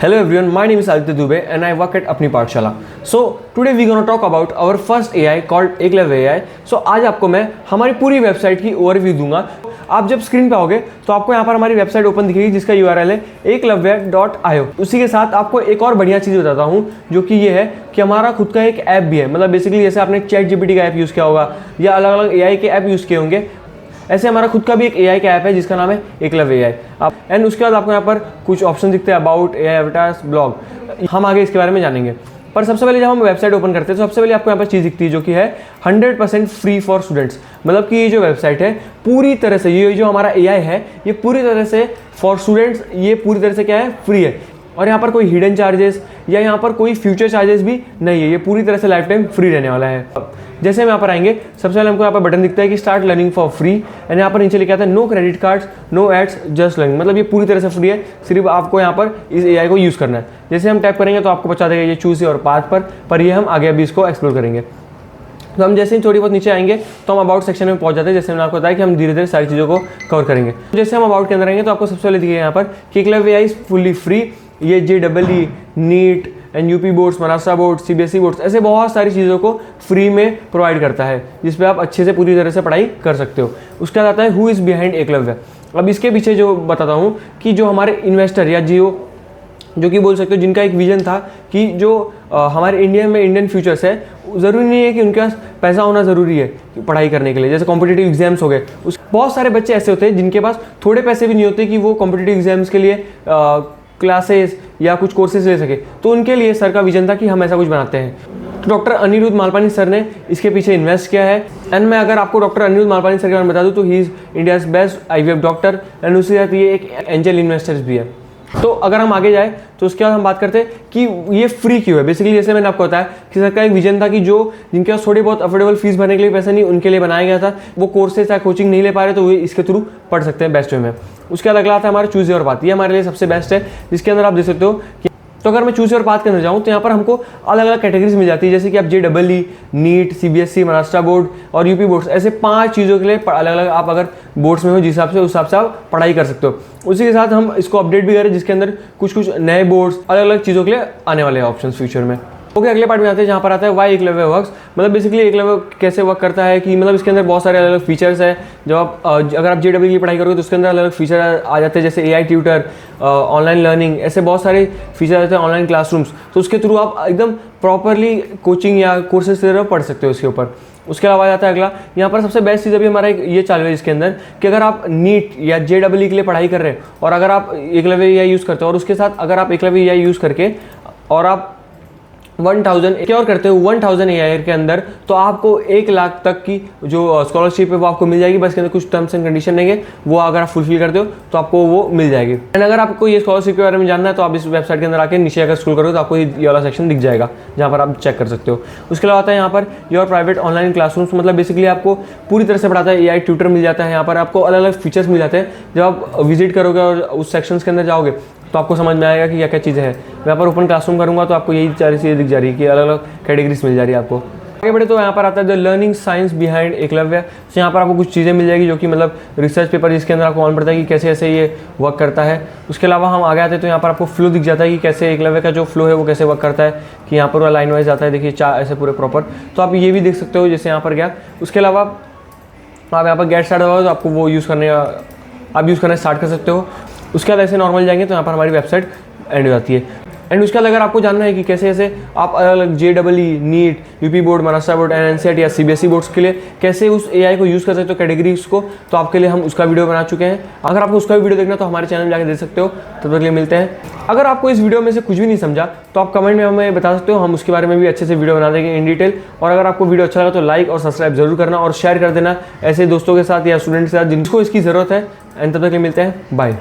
Hello everyone, my name is Aditya Dubey and I work at अपनी पाठशाला. So today we gonna talk about our first AI called Eklavya AI. So आज आपको मैं हमारी पूरी website की ओवरव्यू दूंगा. आप जब स्क्रीन पे आओगे तो आपको यहाँ पर हमारी वेबसाइट ओपन दिखेगी जिसका URL है eklavya.io. उसी के साथ आपको एक और बढ़िया चीज़ बताता हूँ जो कि ये है कि हमारा खुद का एक ऐप भी है. मतलब बेसिकली जैसे आपने ChatGPT का ऐप यूज़ किया होगा या अलग अलग AI के ऐप यूज़ किए होंगे, ऐसे हमारा खुद का भी एक AI का ऐप है जिसका नाम है एकलव्य AI. आप एंड उसके बाद आपको यहाँ पर कुछ ऑप्शन दिखते हैं, अबाउट, AI, अवतार्स, ब्लॉग. हम आगे इसके बारे में जानेंगे. पर सबसे पहले जब हम वेबसाइट ओपन करते हैं तो सबसे पहले आपको यहाँ पर चीज़ दिखती है जो कि है 100% फ्री फॉर स्टूडेंट्स. मतलब कि ये जो वेबसाइट है पूरी तरह से, ये जो हमारा AI है ये पूरी तरह से फॉर स्टूडेंट्स, ये पूरी तरह से क्या है, फ्री है. और यहाँ पर कोई हिडन चार्जेस या यहाँ पर कोई फ्यूचर चार्जेस भी नहीं है. ये पूरी तरह से लाइफ टाइम फ्री रहने वाला है. जैसे हम यहाँ पर आएंगे सबसे पहले हमको यहाँ पर बटन दिखता है कि start learning for free and यहाँ पर नीचे लिखा आता है no credit cards, no ads, just learning. मतलब ये पूरी तरह से फ्री है, सिर्फ आपको यहाँ पर इस AI को यूज़ करना है. जैसे हम टैप करेंगे तो आपको बता देगा ये चूज़ और पाथ पर ये हम आगे अभी इसको एक्सप्लोर करेंगे. तो हम जैसे ही थोड़ी बहुत नीचे आएंगे तो हम अबाउट सेक्शन में पहुंच जाते हैं. जैसे मैंने आपको बताया कि हम धीरे धीरे सारी चीज़ों को कवर करेंगे. जैसे हम अबाउट के अंदर आएंगे तो आपको सबसे पहले दिखेगा यहाँ पर कि Eklavya AI is fully free. ये JEE, neat and UP boards, Maharashtra board, CBSE boards, ऐसे बहुत सारी चीज़ों को फ्री में प्रोवाइड करता है जिस पे आप अच्छे से पूरी तरह से पढ़ाई कर सकते हो. उसके बाद आता है हु इज़ बिहाइंड एकलव्य. अब इसके पीछे जो बताता हूँ कि जो हमारे इन्वेस्टर या जो कि बोल सकते हो जिनका एक विजन था कि जो हमारे इंडिया में इंडियन फ्यूचर्स है, ज़रूरी नहीं है कि उनके पास पैसा होना ज़रूरी है पढ़ाई करने के लिए. जैसे कॉम्पिटिटिव एग्जाम्स हो गए, उस बहुत सारे बच्चे ऐसे होते हैं जिनके पास थोड़े पैसे भी नहीं होते कि वो कॉम्पिटिटिव एग्जाम्स के लिए क्लासेस या कुछ कोर्सेज ले सके. तो उनके लिए सर का विजन था कि हम ऐसा कुछ बनाते हैं. तो डॉक्टर अनिरुद्ध मालपानी सर ने इसके पीछे इन्वेस्ट किया है. एंड मैं अगर आपको डॉक्टर अनिरुद्ध मालपानी सर के बारे में बता दूं तो he is India's best IVF doctor and उसके साथ ये एक एंजल इन्वेस्टर्स भी है. तो अगर हम आगे जाए तो उसके बाद हम बात करते हैं कि ये फ्री क्यों है. बेसिकली जैसे मैंने आपको बताया कि सर का एक विजन था कि जो जिनके पास थोड़ी बहुत अफोर्डेबल फीस भरने के लिए पैसा नहीं, उनके लिए बनाया गया था. वो कोर्सेज या कोचिंग नहीं ले पा रहे तो वो इसके थ्रू पढ़ सकते हैं बेस्ट वे में. उसके बाद अगला आता है हमारा चूज़ योर पाथ. ये हमारे लिए सबसे बेस्ट है जिसके अंदर आप देख सकते हो कि तो अगर मैं चूज़ योर पाथ के अंदर जाऊँ तो यहाँ पर हमको अलग अलग कैटेगरीज मिल जाती है. जैसे कि आप JEE, NEET, CBSE, Maharashtra board और UP बोर्ड्स, ऐसे 5 चीज़ों के लिए अलग अलग आप अगर बोर्ड्स में हो जिस हिसाब से उस हिसाब से आप पढ़ाई कर सकते हो. उसी के साथ हम इसको अपडेट भी करें जिसके अंदर कुछ कुछ नए बोर्ड्स अलग अलग चीज़ों के लिए आने वाले हैं ऑप्शन फ्यूचर में. ओके, अगले पार्ट में आते हैं जहाँ पर आता है वाई एकलव्य वर्क्स. मतलब बेसिकली एकलव्य कैसे वर्क करता है कि मतलब इसके अंदर बहुत सारे अलग अलग फीचर्स है. जब आप अगर आप JEE की पढ़ाई करोगे तो उसके अंदर अलग अलग फीचर आ जाते हैं जैसे AI ट्यूटर, ऑनलाइन लर्निंग, ऐसे बहुत सारे फीचर आते हैं, ऑनलाइन क्लासरूम्स. तो उसके थ्रू आप एकदम प्रॉपरली कोचिंग या कोर्सेज की तरह पढ़ सकते हो इसके ऊपर. उसके अलावा आता है अगला, यहाँ पर सबसे बेस्ट चीज़ अभी हमारा ये चालू है इसके अंदर कि अगर आप नीट या JEE के लिए पढ़ाई कर रहे हैं और अगर आप एकलव्य AI यूज़ करते हो और उसके साथ अगर आप एकलव्य AI यूज़ करके और आप 1000 क्या और करते हो 1000 AI के अंदर, तो आपको 1 लाख तक की जो स्कॉलरशिप है वो आपको मिल जाएगी. बस के अंदर कुछ टर्म्स एंड कंडीशन रहेंगे, वो अगर आप फुलफिल करते हो तो आपको वो मिल जाएगी. एंड अगर आपको ये स्कॉलरशिप के बारे में जानना है तो आप इस वेबसाइट के अंदर आके नीचे अगर स्क्रॉल करोगे तो आपको ये वाला सेक्शन दिख जाएगा जहाँ पर आप चेक कर सकते हो. उसके अलावा आता है यहाँ per your private online classrooms. मतलब बेसिकली आपको पूरी तरह से पढ़ाता है. AI ट्यूटर मिल जाता है. यहाँ पर आपको अलग अलग फीचर्स मिल जाते हैं. जब आप विजिट करोगे और उस सेक्शन के अंदर जाओगे तो आपको समझ में आएगा कि क्या क्या चीज़ें हैं. मैं यहाँ पर ओपन क्लासरूम करूँगा तो आपको यही सारी चीज़ें दिख जा रही है कि अलग अलग कैटेगरीज मिल जा रही है आपको. आगे बढ़े तो यहाँ पर आता है the learning science behind Eklavya. तो यहाँ पर आपको कुछ चीज़ें मिल जाएगी जो कि मतलब रिसर्च पेपर जिसके अंदर आपको मालूम पड़ता है कि कैसे कैसे ये वर्क करता है. उसके अलावा हम आगे आते हैं तो यहाँ पर आपको फ्लो दिख जाता है कि कैसे एकलव्य का जो फ्लो है वो कैसे वर्क करता है. कि यहाँ पर लाइन वाइज आता है, देखिए 4 ऐसे पूरे प्रॉपर. तो आप ये भी देख सकते हो जैसे यहाँ पर गया. उसके अलावा आप यहाँ पर गेट स्टार्ट होगा तो आपको वो यूज़ करना स्टार्ट कर सकते हो. उसके बाद ऐसे नॉर्मल जाएंगे तो यहाँ पर हमारी वेबसाइट एंड हो जाती है. एंड उसके बाद अगर आपको जानना है कि कैसे कैसे आप अलग अलग JEE, NEET, UP board, Maharashtra board and NCERT या CBSE बोर्ड्स के लिए कैसे उस AI को यूज़ कर सकते हो कैटेगरीज को, तो आपके लिए हम उसका वीडियो बना चुके हैं. अगर आपको उसका वीडियो देखना तो हमारे चैनल में जाकर देख सकते हो. तब तक के लिए मिलते हैं. अगर आपको इस वीडियो में से कुछ भी नहीं समझा तो आप कमेंट में हमें बता सकते हो, हम उसके बारे में भी अच्छे से वीडियो बना देंगे इन डिटेल. और अगर आपको वीडियो अच्छा लगा तो लाइक और सब्सक्राइब जरूर करना और शेयर कर देना ऐसे दोस्तों के साथ या स्टूडेंट के साथ जिनको इसकी ज़रूरत है. एंड तब तक के लिए मिलते हैं. बाय.